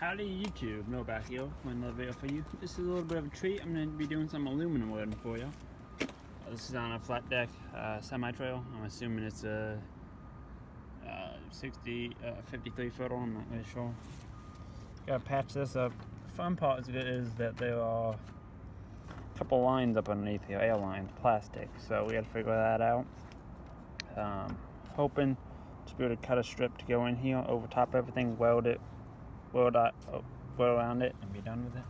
Howdy YouTube, no back here, another video for you. This is a little bit of a treat. I'm going to be doing some aluminum welding for you. This is on a flat deck semi-trail. I'm assuming it's a 53 footer, I'm not really sure. Gotta patch this up. The fun part of it is that there are a couple lines up underneath here, air lines, plastic, so we gotta figure that out. Hoping to be able to cut a strip to go in here, over top everything, weld around it and be done with it.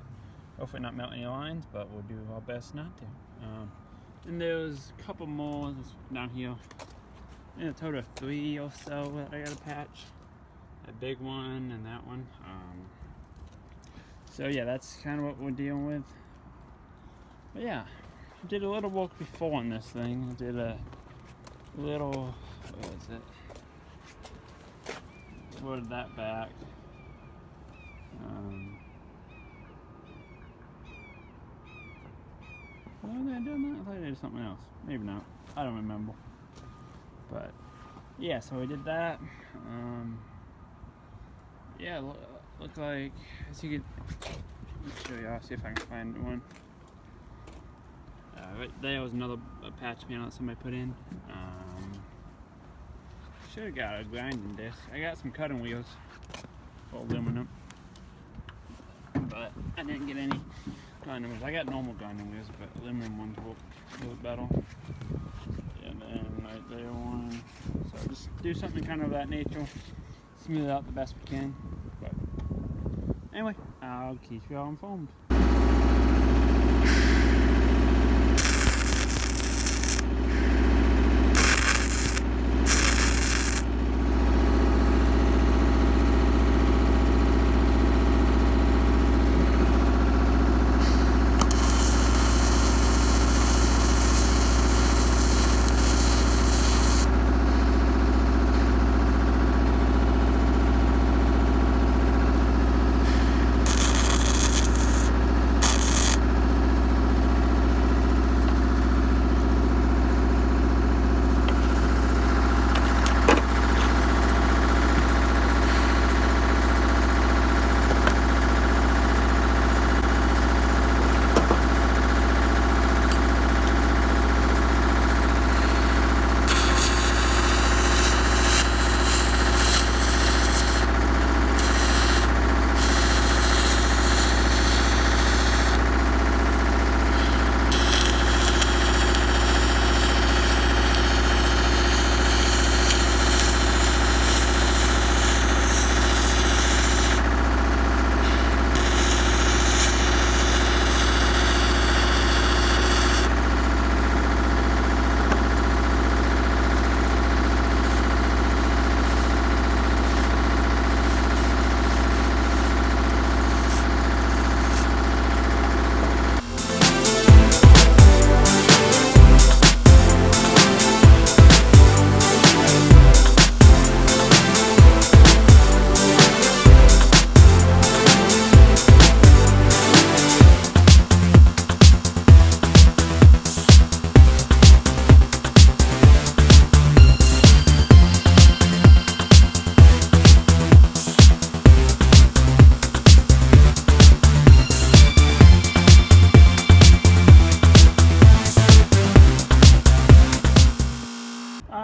Hopefully not melt any lines, but we'll do our best not to. And there's a couple more down here. In a total of 3 or so that I gotta patch. A big one and that one. So yeah, that's kind of what we're dealing with. But yeah, I did a little work before on this thing. I did a little, what was it? Loaded that back. Why did I do that? I thought I did something else. Maybe not. I don't remember. But yeah, so we did that. Yeah, look like, as you could, let me show you. I'll see if I can find one. Right there was another patch panel that somebody put in. Should have got a grinding disc. I got some cutting wheels for aluminum, but I didn't get any grinding wheels. I got normal grinding wheels, but aluminum ones work a little better. And then right there one. So just do something kind of that nature, smooth it out the best we can. But anyway, I'll keep you all informed.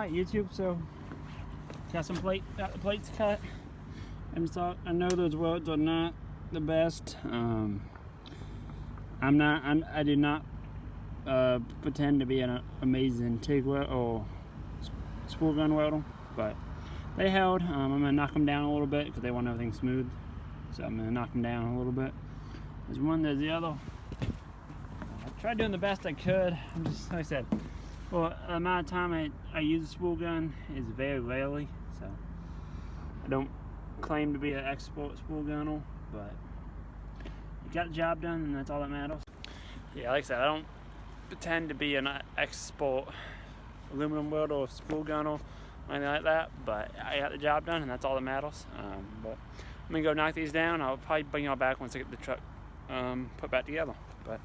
YouTube, so got the plates cut. I know those welds are not the best. I do not pretend to be an amazing TIG welder or spool gun welder, but they held. I'm gonna knock them down a little bit because they want everything smooth, so I'm gonna knock them down a little bit. There's one, there's the other. I tried doing the best I could. I'm just, like I said, well, the amount of time I use a spool gun is very rarely, so I don't claim to be an expert spool gunner, but you got the job done, and that's all that matters. Yeah, like I said, I don't pretend to be an expert aluminum welder or spool gunner or anything like that, but I got the job done, and that's all that matters. But I'm gonna go knock these down. I'll probably bring y'all back once I get the truck put back together. But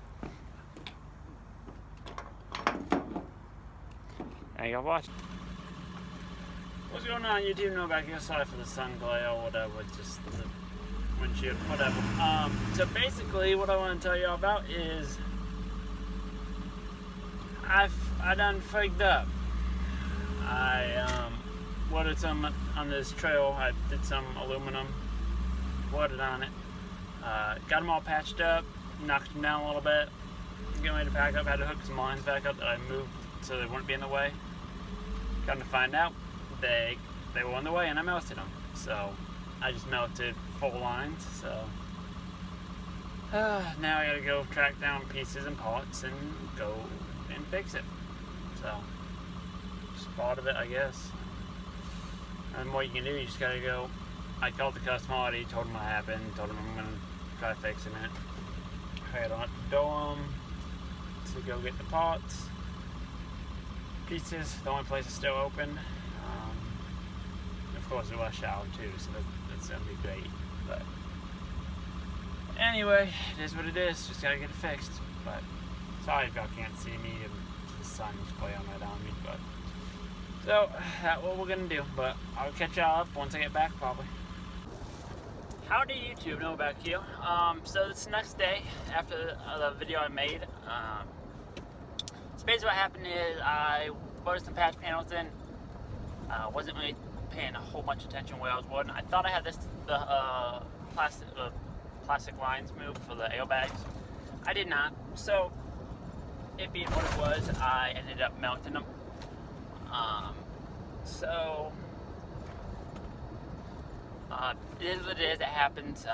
thank y'all for watching. What's going on YouTube? No back here. Sorry for the sun glare or whatever. It's just windshield, whatever. So basically, what I want to tell you all about is I done frigged up. I welded some on this trail. I did some aluminum, welded on it. Got them all patched up, knocked them down a little bit. Getting ready to pack up. Had to hook some lines back up that I moved so they wouldn't be in the way. Come to find out, they were in the way, and I melted them. So I just melted full lines. So now I gotta go track down pieces and parts and go and fix it. So just part of it, I guess. And what you can do, you just gotta go. I called the customer already, told him what happened, told him I'm gonna try fixing it. I had on the door to go get the parts. Pieces, the only place is still open. Of course, it was a shower too, so that's gonna be great. But anyway, it is what it is. Just gotta get it fixed. But sorry if y'all can't see me and the sun's playing right on me. But so that's what we're gonna do. But I'll catch y'all up once I get back, probably. Howdy YouTube, Noah back here. So this next day after the video I made, so basically what happened is I welded some patch panels in. Wasn't really paying a whole bunch of attention where I was welding. I thought I had the plastic lines moved for the airbags. I did not. So it being what it was, I ended up melting them. It is what it is. It happens.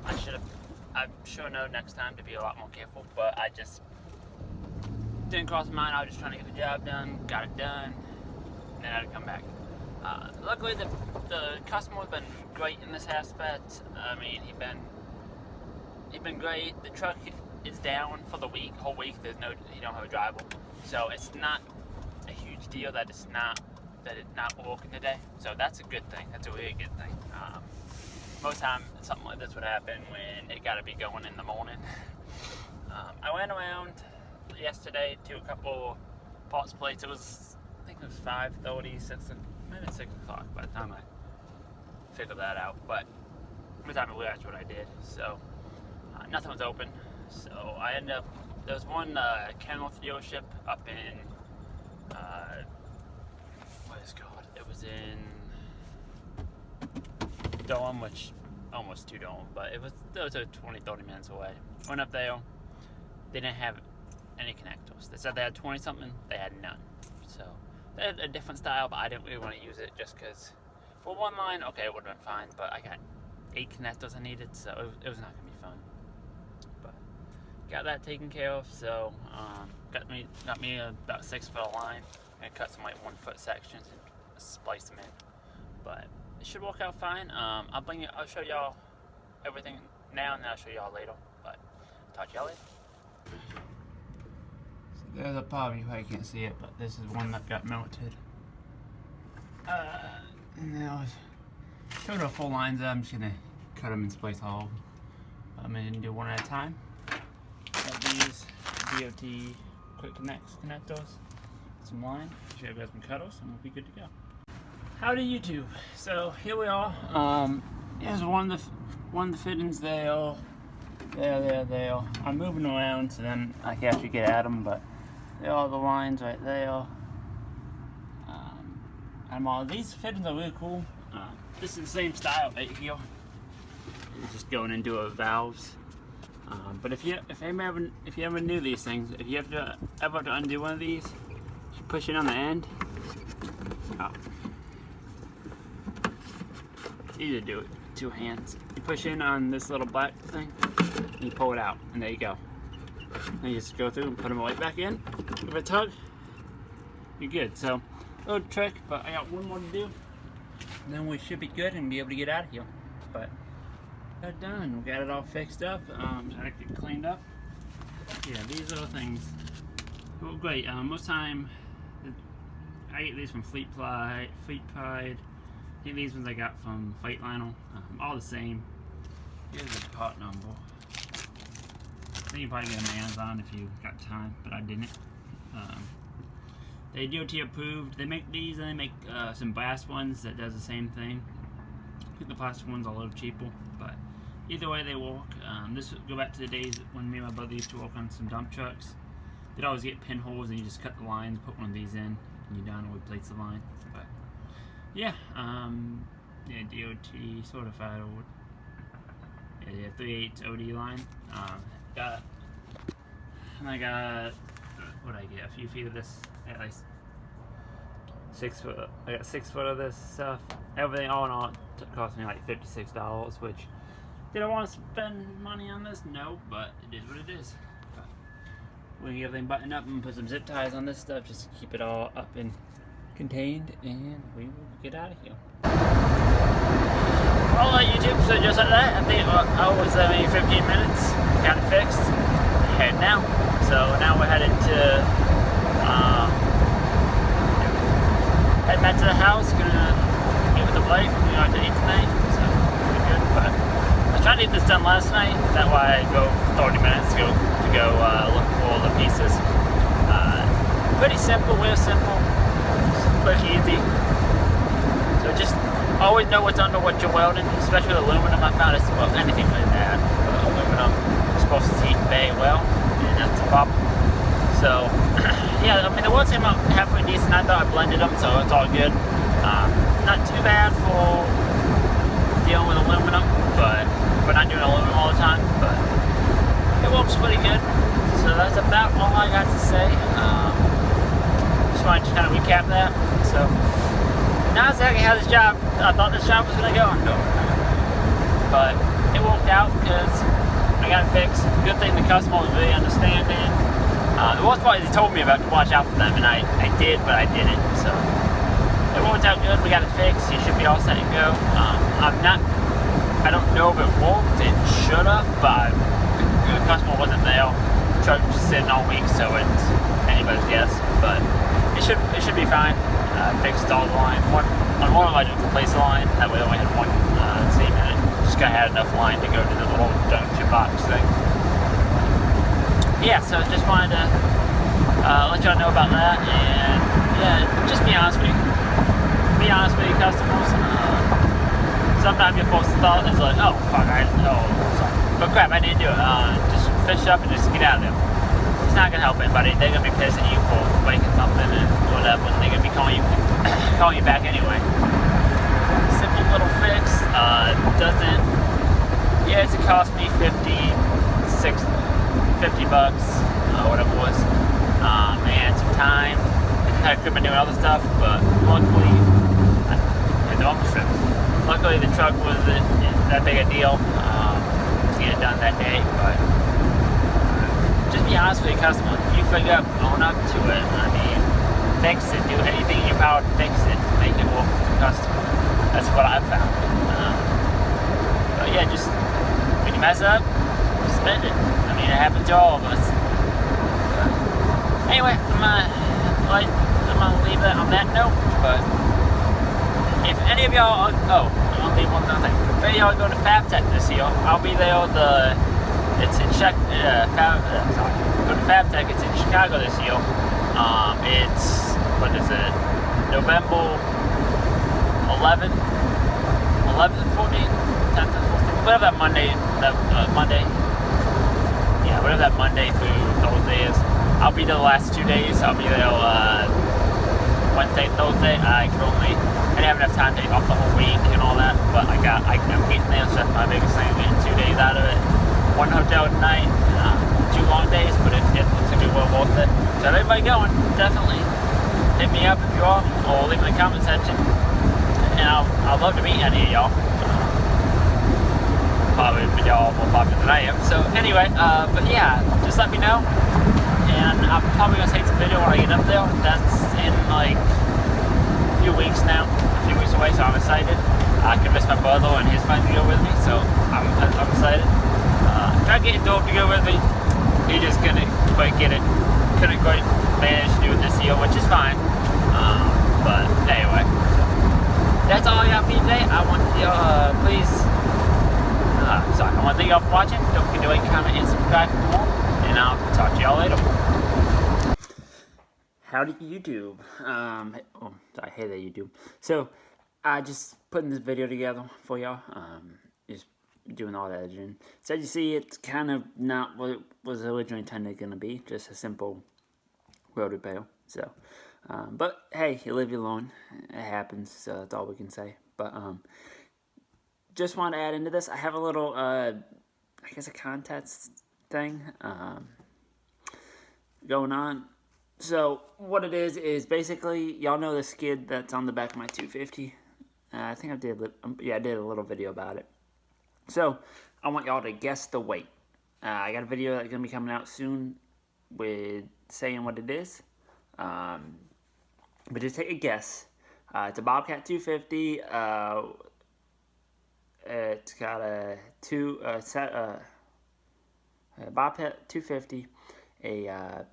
I should know next time to be a lot more careful, but I just didn't cross my mind. I was just trying to get the job done, got it done, and then I had to come back. Luckily, the customer's been great in this aspect. I mean, he's been great. The truck is down for the whole week. He don't have a drivable, so it's not a huge deal that it's not working today. So that's a good thing. That's a really good thing. Most time something like this would happen when it got to be going in the morning. I went around yesterday to a couple parts plates. I think it was 5:30, maybe 6 o'clock by the time I figured that out. But by the time I realized what I did, so nothing was open. So I ended up, there was one Kenworth dealership up in what is it called? It was in Durham, which almost to Durham, but it was 20-30 minutes away. Went up there, they didn't have any connectors. They said they had 20 something, they had none. So they had a different style, but I didn't really want to use it just because for one line, okay, it would have been fine, but I got 8 connectors I needed, so it was not going to be fun. But got that taken care of, so got me about 6 foot of line. I'm gonna cut some like 1 foot sections and splice them in, but it should work out fine. I'll show y'all everything now, and then I'll show y'all later. But talk to y'all later. So there's a part, you probably can't see it, but this is one that got melted. And then I was showing the full lines up. I'm just gonna cut them and splice all. I'm gonna do one at a time. Got these DOT quick connectors. Some line, show you guys some cutters, and we'll be good to go. Howdy YouTube. So here we are. Here's one of the fittings there. There. I'm moving around so then I can actually get at them, but there are the lines right there. These fittings are really cool. This is the same style right here. It's just going into a valves. But if you ever knew these things, if you ever have to undo one of these, you push it on the end. It's easy to do it with 2 hands. You push in on this little black thing, and you pull it out, and there you go. Then you just go through and put them right back in. Give it a tug, you're good. So, little trick, but I got one more to do. And then we should be good and be able to get out of here. But got it done. We got it all fixed up. Trying to get cleaned up. Yeah, these little things. Well, great. Most time, I get these from Fleet Pride. I think these ones I got from Freightliner. All the same. Here's the part number. I think you probably get them on Amazon if you got time, but I didn't. They DOT approved. They make these, and they make some brass ones that does the same thing. I think the plastic ones are a little cheaper, but either way they work. This would go back to the days when me and my brother used to work on some dump trucks. They'd always get pinholes and you just cut the lines, put one of these in, and you're done, and we place the line. But yeah, yeah, DOT certified old. Yeah, 3/8 OD line. I got what I get? A few feet of this. At least 6 foot. I got 6 foot of this stuff. Everything all in all cost me like $56, which did I want to spend money on this? No, but it is what it is. But we can get everything buttoned up and put some zip ties on this stuff just to keep it all up and contained, and we will get out of here. Alright YouTube, so just like that, I think I was maybe 15 minutes, got it fixed, heading now. So now we're headed to, head back to the house, gonna get with the wife, we're going to eat tonight, so pretty good. But I was trying to get this done last night, that way I go 30 minutes to go look for all the pieces. Pretty simple, real simple, quick, easy. So just always know what's under what you're welding, especially aluminum. I found it's, well, anything like that, but aluminum is supposed to heat very well, and that's a problem. So, yeah, I mean, the welds came out halfway decent. I thought I blended them, so it's all good. Not too bad for dealing with aluminum, but we're not doing aluminum all the time, but it works pretty good. So that's about all I got to say. Just wanted to kind of recap that. So, not exactly how this job, I thought this job was going to go. No. But it worked out because I got it fixed. Good thing the customer was really understanding. The worst part is he told me about to watch out for them, and I did, but I didn't. So it worked out good. We got it fixed. You should be all set to go. I don't know if it worked. It should have, but the customer wasn't there. The truck was sitting all week, so it's anybody's guess. But it should be fine. Fixed all the line. On one of them I just replaced the line. That way I only had one seam in it. Just gotta have enough line to go to the little junction box thing. Yeah, so just wanted to let y'all know about that, and yeah, just be honest with you. Be honest with your customers. Sometimes your first thought is like, oh fuck, sorry. But crap, I didn't do it. Just finish up and just get out of there. It's not gonna help anybody. They're gonna be pissed at you for breaking something and whatever, and they're gonna be calling you back anyway. Simple little fix. Yeah, it's cost me $50, whatever it was. And some time. I could have been doing other stuff, but luckily, luckily the truck wasn't that big a deal to get it done that day. But just be honest with your customer. If you figure out own up to it, I mean, fix it. Do anything in your power to fix it to make it work for the customer. That's what I've found. But yeah, just when you mess up, just admit it. I mean, it happens to all of us. Anyway, I'm gonna leave that on that note. But if any of y'all, I'm gonna leave one other thing. If any of y'all go to FabTech this year, I'll be there. It's in go to FabTech. It's in Chicago this year. It's November 11th and 14th, 10th and 14th, whatever that Monday. Yeah, whatever that Monday through Thursday is. I'll be there the last 2 days. I'll be there Wednesday, Thursday. I didn't have enough time to take off the whole week and all that, but I'm getting there, so that's my biggest thing. I'm getting 2 days out of it. One hotel tonight, 2 long days, but it looks like it's well worth it. So everybody going, definitely hit me up if you are, or leave in the comment section, and I'd love to meet any of y'all. Probably y'all more popular than I am. So anyway, but yeah, just let me know. And I'm probably going to take some video when I get up there. That's in like a few weeks now. A few weeks away, so I'm excited. I convinced my brother and his friend to go with me, so I'm excited. Tried to get Dove to go with me. He just couldn't quite manage to do it this year, which is fine. But anyway, that's all I got for you today. I want you I want to thank y'all for watching. Don't forget to like, comment, and subscribe for more. And I'll talk to y'all later. Howdy YouTube. Hey there YouTube. So I just putting this video together for y'all. Just doing all that editing. So as you see, it's kind of not what it was originally intended going to be, just a simple welded pail. So, but hey, you live, you learn. It happens, so that's all we can say. But just want to add into this, I have a little, I guess a contest thing going on. So what it is basically, y'all know the skid that's on the back of my 250. I think I did a little video about it. So I want y'all to guess the weight. I got a video that's gonna be coming out soon with saying what it is. But just take a guess. It's a Bobcat 250. It's got a Bobcat 250, a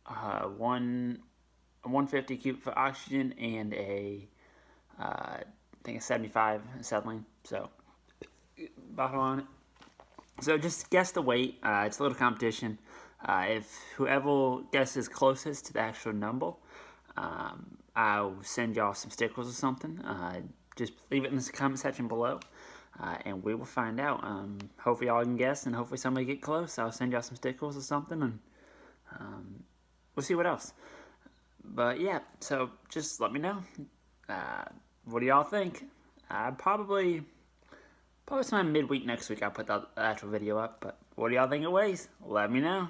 150 cubic foot oxygen, and I think a 75 acetylene. So bottle on it. So just guess the weight. It's a little competition. If whoever guesses closest to the actual number, I'll send y'all some stickers or something. Just leave it in the comment section below, and we will find out. Hopefully y'all can guess, and hopefully somebody get close. I'll send y'all some stickers or something, and we'll see what else. But yeah, so just let me know. What do y'all think? Probably sometime midweek next week I'll put the actual video up. But what do y'all think it weighs? Let me know.